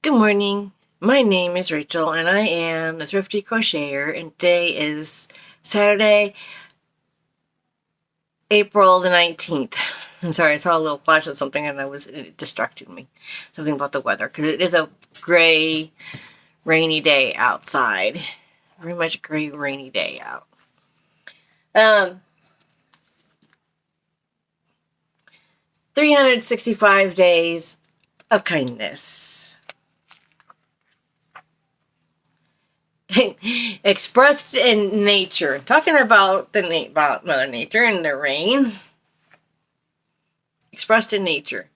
Good morning. My name is Rachel and I am a thrifty crocheter, and today is Saturday, April the 19th. I'm sorry, I saw a little flash of something and it distracted me. Something about the weather, because it is a gray, rainy day outside. Very much gray, rainy day out. 365 days of kindness. Expressed in nature. Talking about about Mother Nature and the rain. Expressed in nature.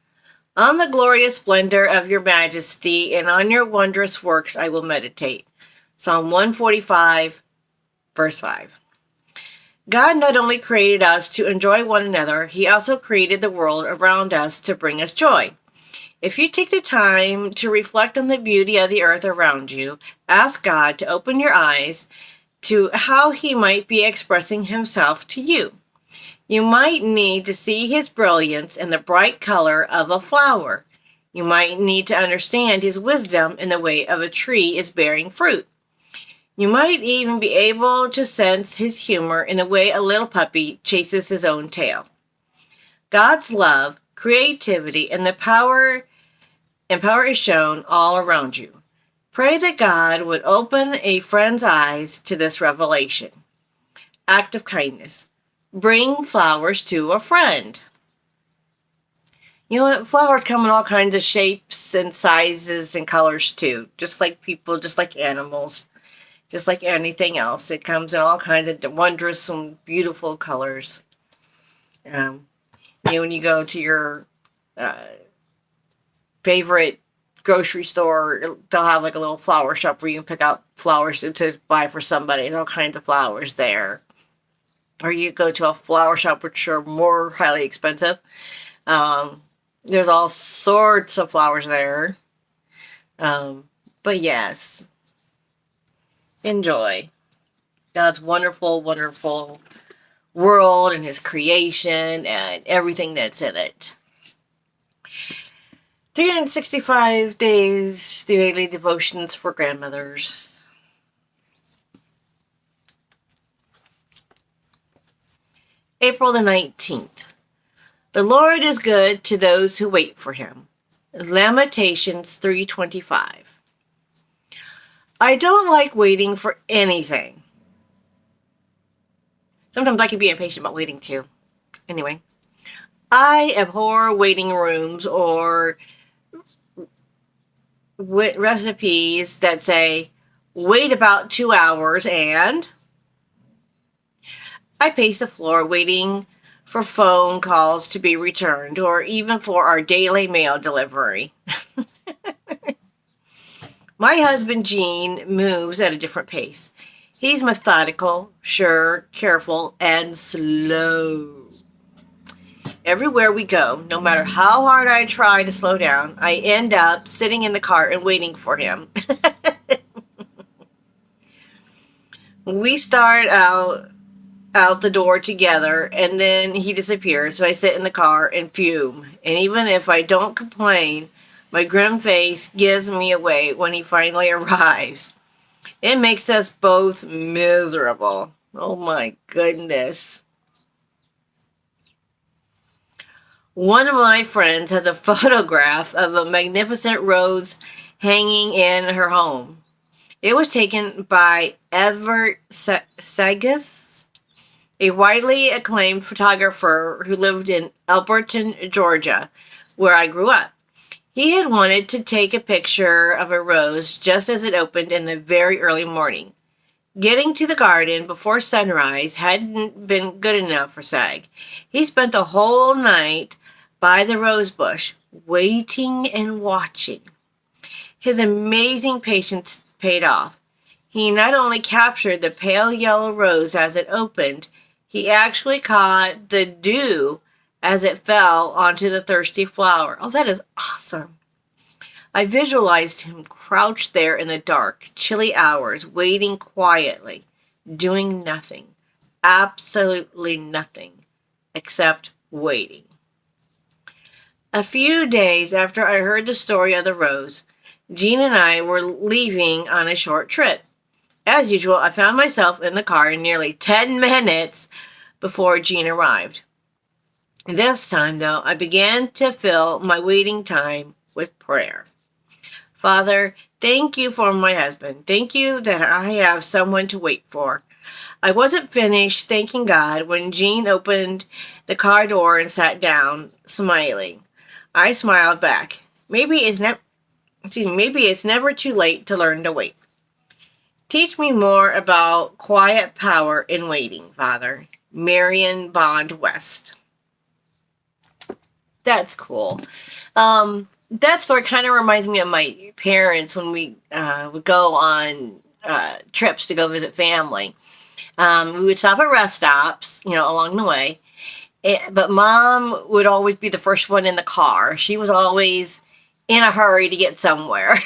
On the glorious splendor of your majesty and on your wondrous works I will meditate. Psalm 145, verse 5. God not only created us to enjoy one another, he also created the world around us to bring us joy. If you take the time to reflect on the beauty of the earth around you, ask God to open your eyes to how he might be expressing himself to you. You might need to see his brilliance in the bright color of a flower. You might need to understand his wisdom in the way of a tree is bearing fruit. You might even be able to sense his humor in the way a little puppy chases his own tail. God's love, creativity, and power is shown all around you. Pray that God would open a friend's eyes to this revelation. Act of kindness. Bring flowers to a friend. You know what? Flowers come in all kinds of shapes and sizes and colors too. Just like people, just like animals, just like anything else. It comes in all kinds of wondrous and beautiful colors. When you go to your favorite grocery store, they'll have like a little flower shop where you can pick out flowers to buy for somebody. There's all kinds of flowers there. Or you go to a flower shop, which are more highly expensive. There's all sorts of flowers there. But yes, enjoy God's wonderful, wonderful world and his creation and everything that's in it. 365 days, daily devotions for grandmothers. April the 19th. The Lord is good to those who wait for him. Lamentations 3:25. I don't like waiting for anything. Sometimes I can be impatient about waiting too. Anyway, I abhor waiting rooms or recipes that say, wait about 2 hours and I pace the floor waiting for phone calls to be returned or even for our daily mail delivery. My husband, Gene, moves at a different pace. He's methodical, sure, careful, and slow. Everywhere we go, no matter how hard I try to slow down, I end up sitting in the car and waiting for him. We start out the door together, and then he disappears, so I sit in the car and fume. And even if I don't complain, my grim face gives me away when he finally arrives. It makes us both miserable. Oh my goodness. One of my friends has a photograph of a magnificent rose hanging in her home. It was taken by Everett Sagas, a widely acclaimed photographer who lived in Alberton, Georgia, where I grew up. He had wanted to take a picture of a rose just as it opened in the very early morning. Getting to the garden before sunrise hadn't been good enough for Sag. He spent the whole night by the rose bush, waiting and watching. His amazing patience paid off. He not only captured the pale yellow rose as it opened, he actually caught the dew as it fell onto the thirsty flower. Oh, that is awesome. I visualized him crouched there in the dark, chilly hours, waiting quietly, doing nothing, absolutely nothing, except waiting. A few days after I heard the story of the rose, Jean and I were leaving on a short trip. As usual, I found myself in the car nearly 10 minutes before Jean arrived. This time, though, I began to fill my waiting time with prayer. Father, thank you for my husband. Thank you that I have someone to wait for. I wasn't finished thanking God when Jean opened the car door and sat down, smiling. I smiled back. Maybe it's never too late to learn to wait. Teach me more about quiet power in waiting, Father. Marion Bond West. That's cool. That story kind of reminds me of my parents when we would go on trips to go visit family. We would stop at rest stops, along the way. But Mom would always be the first one in the car. She was always in a hurry to get somewhere.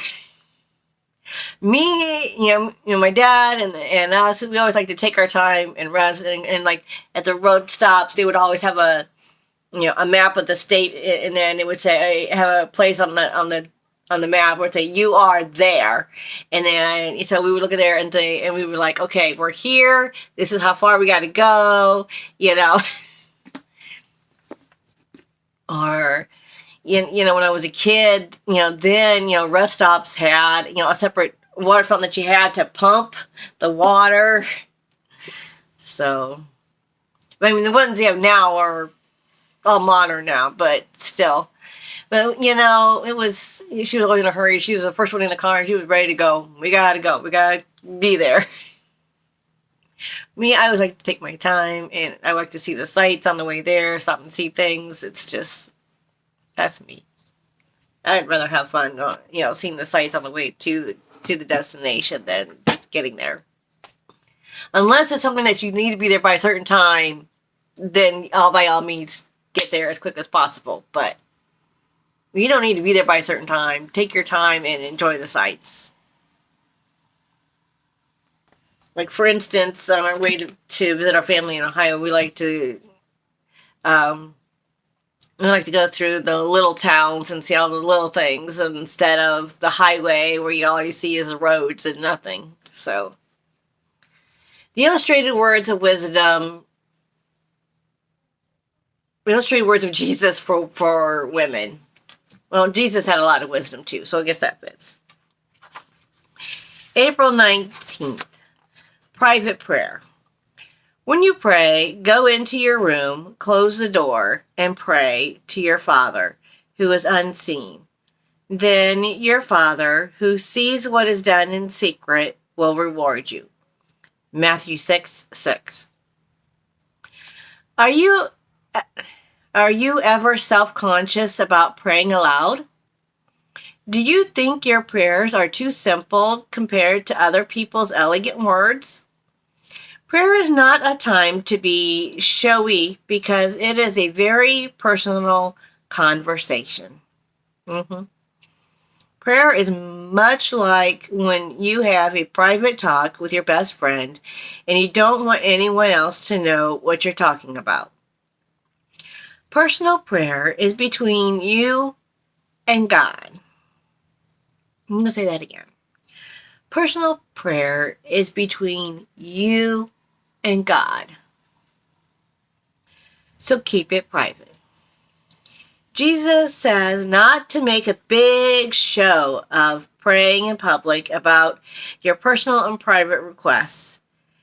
Me, my dad and us, we always like to take our time and rest. And like at the road stops, they would always have a map of the state, and then it would say have a place on the map where it say you are there, and then so we would look at there and we were like, okay, we're here. This is how far we got to go, or when I was a kid, then rest stops had a separate water fountain that you had to pump the water. So, I mean, the ones you have now are all modern now, but still. But, it was, she was always in a hurry. She was the first one in the car, and she was ready to go. We gotta go. We gotta be there. Me, I always like to take my time, and I like to see the sights on the way there, stop and see things. It's just, that's me. I'd rather have fun, seeing the sights on the way to the destination than just getting there. Unless it's something that you need to be there by a certain time, then by all means, get there as quick as possible. But you don't need to be there by a certain time. Take your time and enjoy the sights. Like, for instance, on our way to visit our family in Ohio, we like to go through the little towns and see all the little things instead of the highway where all you see is the roads and nothing. So, the illustrated words of Jesus for women. Well, Jesus had a lot of wisdom too, so I guess that fits. April 19th, private prayer. When you pray, go into your room, close the door, and pray to your Father, who is unseen. Then your Father, who sees what is done in secret, will reward you. Matthew 6:6. Are you ever self-conscious about praying aloud? Do you think your prayers are too simple compared to other people's elegant words? Prayer is not a time to be showy because it is a very personal conversation. Prayer is much like when you have a private talk with your best friend and you don't want anyone else to know what you're talking about. Personal prayer is between you and God. I'm going to say that again. Personal prayer is between you and God. So keep it private. Jesus says not to make a big show of praying in public about your personal and private requests.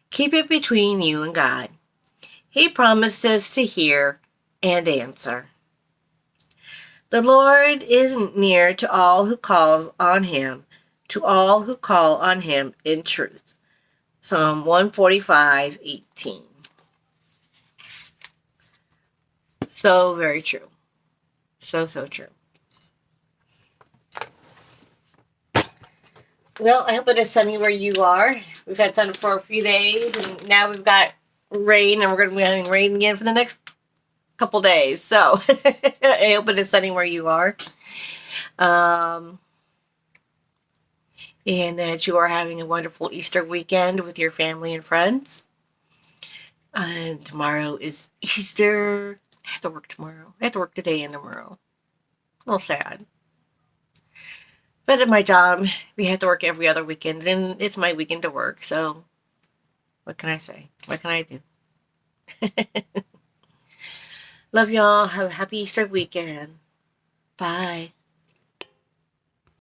Keep it between you and God. He promises to hear and answer. The Lord is near to all who call on him, to all who call on him in truth. Psalm 145:18. So very true. So true. Well, I hope it is sunny where you are. We've had sun for a few days, and now we've got rain, and we're going to be having rain again for the next couple days. So I hope it is sunny where you are. And that you are having a wonderful Easter weekend with your family and friends. And tomorrow is Easter. I have to work tomorrow. I have to work today and tomorrow. A little sad. But at my job, we have to work every other weekend, and it's my weekend to work. So what can I say? What can I do? Love y'all. Have a happy Easter weekend. Bye.